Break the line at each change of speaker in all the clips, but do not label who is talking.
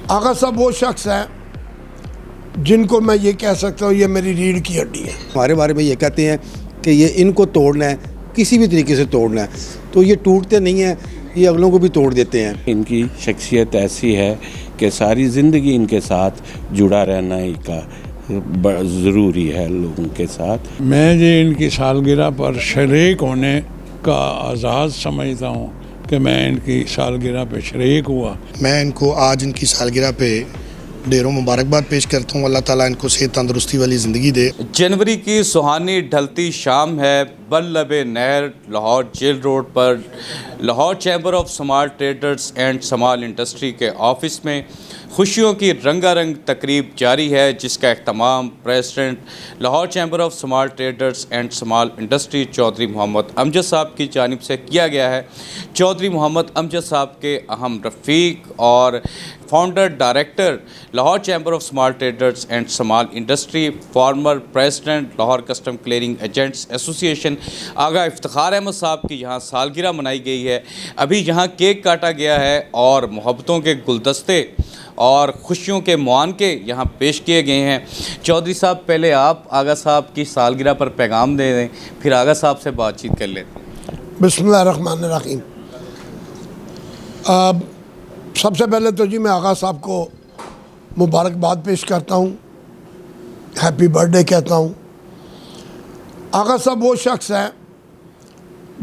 आगा साहब वो शख्स हैं जिनको मैं ये कह सकता हूँ ये मेरी रीढ़ की हड्डी है।
हमारे बारे में ये कहते हैं कि ये इनको तोड़ना है, किसी भी तरीके से तोड़ना है, तो ये टूटते नहीं हैं, ये अगलों को भी तोड़ देते हैं।
इनकी शख्सियत ऐसी है कि सारी ज़िंदगी इनके साथ जुड़ा रहना ही का ज़रूरी है लोगों के साथ।
मैं ये इनकी सालगिरह पर शरीक होने का आज़ाद समझता हूँ कि मैं इनकी सालगिरह पे शरीक हुआ।
मैं इनको आज इनकी सालगिरह पे ढेरों मुबारकबाद पेश करता हूँ। अल्लाह ताला इनको सेहत तंदुरुस्ती वाली ज़िंदगी दे।
जनवरी की सुहानी ढलती शाम है, बल्लबे नहर लाहौर जेल रोड पर Lahore chamber of small traders and small industry के ऑफिस में खुशियों की रंगारंग तकरीब जारी है, जिसका अहतमाम president Lahore chamber of small traders and small industry Chaudhry Mohammad Amjad Sahab की जानिब से किया गया है। चौधरी मोहम्मद अमजद साहब के अहम रफ़ीक और founder director Lahore chamber of small traders and small industry, former president Lahore custom clearing agents association Agha Iftikhar Ahmed Sahab की यहाँ सालगिरह मनाई गई है। अभी यहाँ केक काटा गया है और मोहब्बतों के गुलदस्ते और खुशियों के मुआनके यहाँ पेश किए गए हैं। चौधरी साहब, पहले आप आगा साहब की सालगिरह पर पैगाम दे दें, फिर आगा साहब से बातचीत कर लेते हैं।
बिस्मिल्लाहिर्रहमानिर्रहीम। सबसे पहले तो जी मैं आगा साहब को मुबारकबाद पेश करता हूँ, हैप्पी बर्थडे कहता हूँ। आगा साहब वो शख्स हैं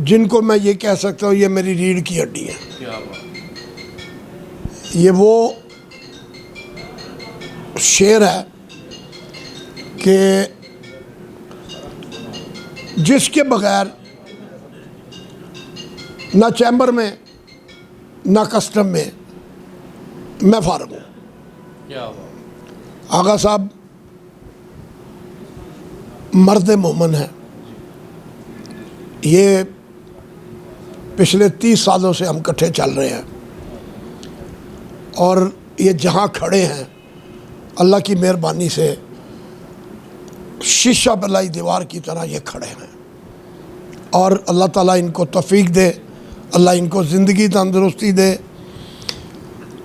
जिनको मैं ये कह सकता हूँ ये मेरी रीढ़ की हड्डी है। ये वो शेर है कि जिसके बगैर ना चैम्बर में ना कस्टम में मैं फारग हूँ। आगा साहब मर्द मोमन है। ये पिछले 30 सालों से हम इकट्ठे चल रहे हैं और ये जहाँ खड़े हैं अल्लाह की मेहरबानी से शीशा बलाई दीवार की तरह ये खड़े हैं और अल्लाह ताला इनको तौफीक दे, अल्लाह इनको ज़िंदगी तंदुरुस्ती दे।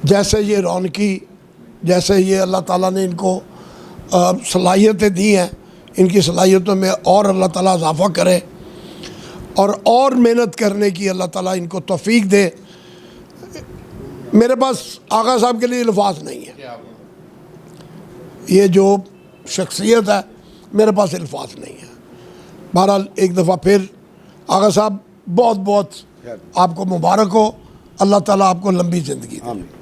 जैसे ये रौनकी, जैसे ये अल्लाह ताला ने इनको सलाहियतें दी हैं, इनकी सलाहियतों में और अल्लाह ताला इजाफ़ा करे और मेहनत करने की अल्लाह ताला इनको तौफीक दे। मेरे पास आगा साहब के लिए अल्फाज नहीं है। ये जो शख्सियत है मेरे पास अल्फाज नहीं है। बहरहाल एक दफ़ा फिर आगा साहब बहुत बहुत आपको मुबारक हो, अल्लाह ताला आपको लंबी ज़िंदगी दे।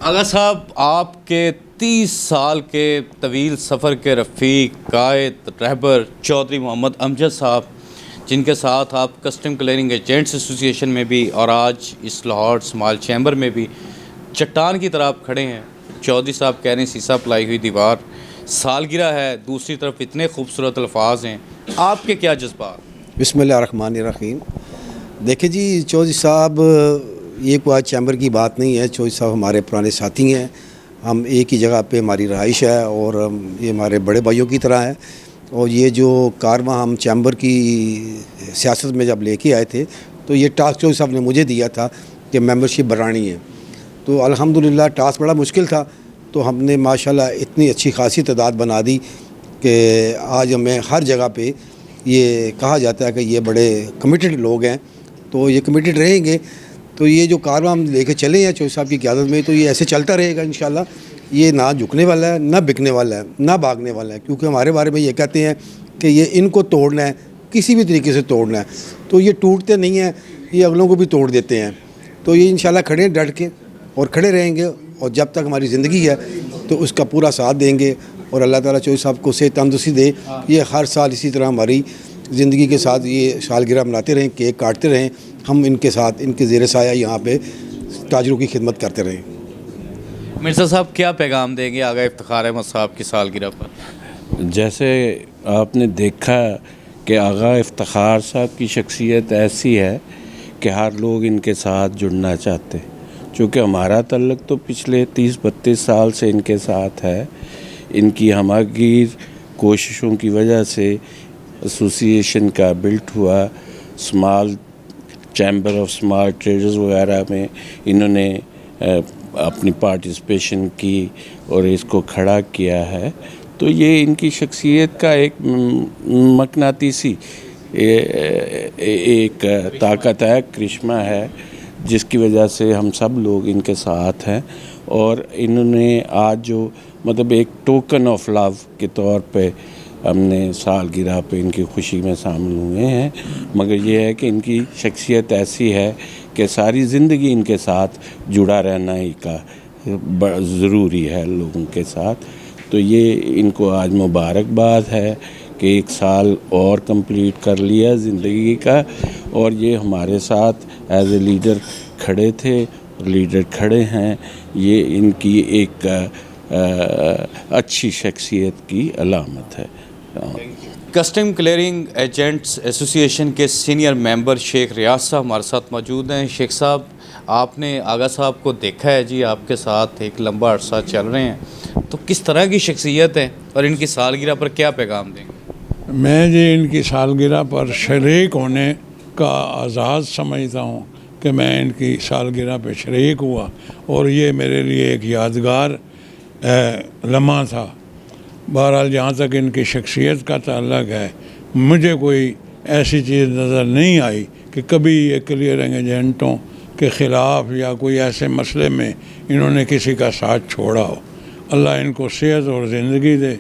आगा साहब, आपके 30 साल के तवील सफ़र के रफ़ीक, कायद, रहबर चौधरी मोहम्मद अमजद साहब, जिनके साथ आप कस्टम क्लियरिंग एजेंट्स एसोसिएशन में भी और आज इस लाहौर स्मॉल चैम्बर में भी चट्टान की तरह आप खड़े हैं। चौधरी साहब कह रहे हैं शीशा पलाई हुई दीवार, सालगिरह है, दूसरी तरफ इतने खूबसूरत अल्फाज हैं, आपके क्या जज्बात?
बिस्मिल्लाहिर्रहमानिर्रहीम। देखिए जी, चौधरी साहब ये कोई चैम्बर की बात नहीं है। चौधरी साहब हमारे पुराने साथी हैं, हम एक ही जगह पे हमारी रहाइश है और ये हमारे बड़े भाइयों की तरह है। और ये जो कारवां हम चैम्बर की सियासत में जब लेके आए थे तो ये टास्क चौधरी साहब ने मुझे दिया था कि मेंबरशिप बढ़ानी है। तो अल्हम्दुलिल्लाह टास्क बड़ा मुश्किल था, तो हमने माशाल्लाह इतनी अच्छी खासी तादाद बना दी कि आज हमें हर जगह पे ये कहा जाता है कि ये बड़े कमिटेड लोग हैं, तो ये कमिटेड रहेंगे। तो ये जो कारवां हम लेके चले हैं चौधरी साहब की क़यादत में, तो ये ऐसे चलता रहेगा इंशाल्लाह। ये ना झुकने वाला है, ना बिकने वाला है, ना भागने वाला है, क्योंकि हमारे बारे में ये कहते हैं कि ये इनको तोड़ना है, किसी भी तरीके से तोड़ना है, तो ये टूटते नहीं हैं, ये अगलों को भी तोड़ देते हैं। तो ये इंशाल्लाह खड़े हैं डट के और खड़े रहेंगे और जब तक हमारी ज़िंदगी है तो उसका पूरा साथ देंगे और अल्लाह ताला चौधरी साहब को सेहत तंदुरुस्ती दे। ये हर साल इसी तरह हमारी ज़िंदगी के साथ ये सालगिरह मनाते रहें, केक काटते रहें, हम इनके साथ इनके ज़ेर साया यहाँ पे ताजरों की खिदमत करते रहें।
मिर्ज़ा साहब, क्या पैगाम देंगे आगा इफ्तिखार अहमद साहब की सालगिरह पर?
जैसे आपने देखा कि आगा इफ्तिखार साहब की शख्सियत ऐसी है कि हर लोग इनके साथ जुड़ना चाहते, चूँकि हमारा तल्लक तो पिछले 30-32 साल से इनके साथ है। इनकी हमागीर कोशिशों की वजह से एसोसिएशन का बिल्ट हुआ, small chamber of small traders वगैरह में इन्होंने अपनी पार्टिसिपेशन की और इसको खड़ा किया है। तो ये इनकी शख्सियत का एक मकनातीसी एक ताकत है, करिश्मा है, जिसकी वजह से हम सब लोग इनके साथ हैं। और इन्होंने आज जो मतलब एक टोकन ऑफ लव के तौर पे हमने सालगिरह पे इनकी खुशी में शामिल हुए हैं। मगर ये है कि इनकी शख्सियत ऐसी है कि सारी ज़िंदगी इनके साथ जुड़ा रहना ही का ज़रूरी है लोगों के साथ। तो ये इनको आज मुबारकबाद है कि एक साल और कंप्लीट कर लिया ज़िंदगी का, और ये हमारे साथ एज ए लीडर खड़े थे, लीडर खड़े हैं। ये इनकी एक अच्छी शख्सियत की अलामत है।
कस्टम क्लियरिंग एजेंट्स एसोसिएशन के सीनियर मेंबर शेख रियाज साहब हमारे साथ मौजूद हैं। शेख साहब, आपने आगा साहब को देखा है जी, आपके साथ एक लंबा अरसा चल रहे हैं, तो किस तरह की शख्सियत है और इनकी सालगिरह पर क्या पैगाम देंगे?
मैं जी इनकी सालगिरह पर शरीक होने का आज़ाद समझता हूँ कि मैं इनकी सालगिरह पे शरीक हुआ, और ये मेरे लिए एक यादगार लम्हा था। बहरहाल जहाँ तक इनकी शख्सियत का ताल्लुक़ है, मुझे कोई ऐसी चीज़ नज़र नहीं आई कि कभी ये क्लियरिंग एजेंटों के ख़िलाफ़ या कोई ऐसे मसले में इन्होंने किसी का साथ छोड़ा हो। अल्लाह इनको सेहत और ज़िंदगी दे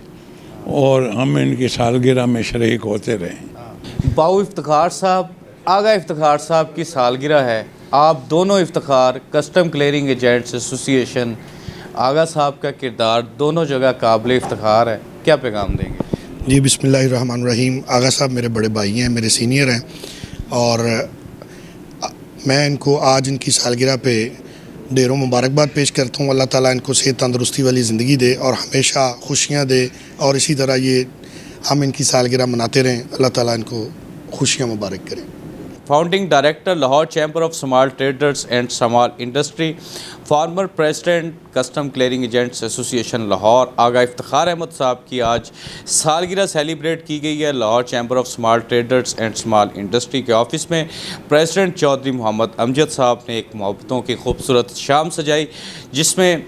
और हम इनकी सालगिरह में शरीक होते रहें।
बाऊ इफ्तिखार साहब, आगा इफ्तिखार साहब की सालगिरह है। आप दोनों Iftikhar, custom clearing agents association, Agha Sahab का किरदार दोनों जगह काबिल इफ्तिखार है, क्या पैगाम देंगे?
जी बिस्मिल्लाहिर्रहमानिर्रहीम। आगा साहब मेरे बड़े भाई हैं, मेरे सीनियर हैं, और मैं इनको आज इनकी सालगिरह पे ढेरों मुबारकबाद पेश करता हूँ। अल्लाह ताला इनको सेहत तंदरुस्ती वाली ज़िंदगी दे और हमेशा खुशियाँ दे, और इसी तरह ये हम इनकी सालगिरह मनाते रहें। अल्लाह ताला इनको खुशियाँ मुबारक करें।
Founding director Lahore chamber of small traders and small industry, former president custom clearing agents association Lahore, Agha Iftikhar Ahmed Sahab की आज सालगिरह सेलिब्रेट की गई है। Lahore chamber of small traders and small industry के ऑफिस में प्रेसिडेंट चौधरी मोहम्मद अमजद साहब ने एक मोहब्बतों की खूबसूरत शाम सजाई, जिसमें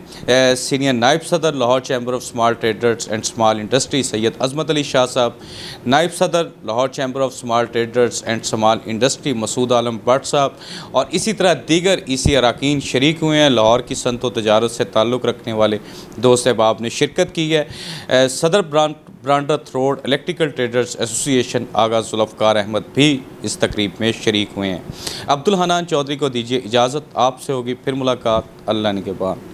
सीनियर नायब सदर Lahore chamber of small traders and small industry Syed Azmat Ali Shah Sahab, नायब सदर Lahore chamber of small traders and small industry Masood Alam Bhatt Sahab और इसी तरह दीगर इसी अरकान शरीक हुए हैं। लाहौर की सनत व तजारत से ताल्लुक़ रखने वाले दोस्त अहबाब ने शिरकत की है। सदर ब्रांडत रोड इलेक्ट्रिकल ट्रेडर्स एसोसिएशन आगा जुल्फ़कार अहमद भी इस तकरीब में शरीक हुए हैं। अब्दुल हनान चौधरी को दीजिए इजाज़त, आपसे होगी फिर मुलाकात अल्लाह ने के बाद।